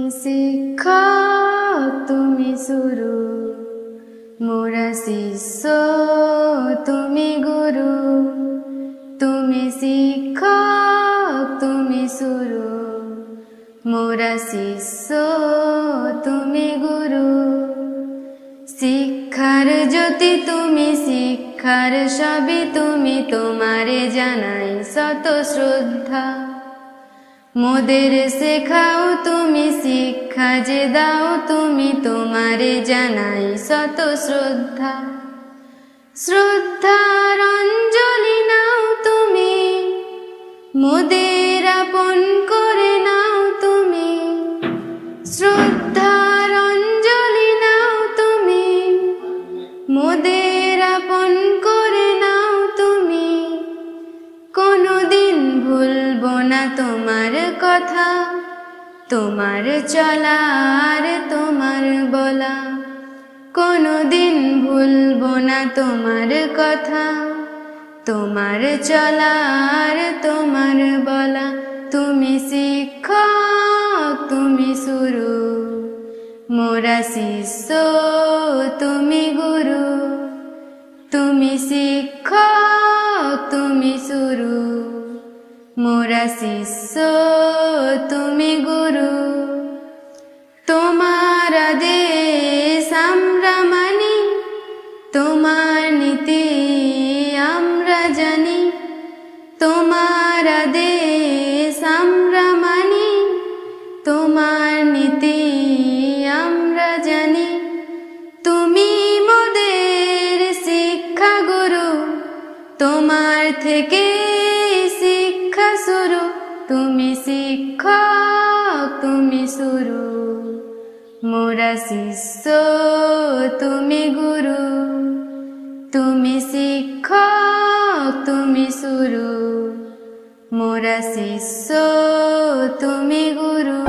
তুমি শিক্ষক তুমি শুরু, মোরা শিষ্য তুমি গুরু। তুমি শিক্ষক তুমি শুরু, মোরা শিষ্য তুমি গুরু। শিক্ষার জ্যোতি তুমি, শিক্ষার সবই তুমি, তোমারে জানাই শত শ্রদ্ধা। মোদের শেখাও তুমি, শিক্ষা যে দাও তুমি, তোমারে জানাই শত শ্রদ্ধা। শ্রদ্ধার অঞ্জলি নাও তুমি, মোদের আপন করে নাও তুমি। শ্রদ্ধার অঞ্জলি নাও তুমি, মোদের আপন করে নাও তুমি। কোনদিন ভুলবো না তোমার কথা, তোমার চলার তোমার বলা। কোনদিন ভুলবো না তোমার কথা, তোমার চলার তোমার বলা। তুমি শিক্ষক তুমি শুরু, মোরা শিষ্য তুমি গুরু। তুমি শিক্ষক তুমি শুরু, মোরা শিষ্য তুমি গুরু। তোমার আদেশ আমরা মানি, তোমার নীতি আমরা জানি। তোমার আদেশ আমরা মানি, তোমার নীতি আমরা জানি। তুমি মোদের শিক্ষা গুরু, তোমার থেকে শিক্ষা শুরু। তুমি শিক্ষক তুমি শুরু, মোরা শিষ্য তুমি গুরু। তুমি শিক্ষক তুমি শুরু, মোরা শিষ্য তুমি গুরু।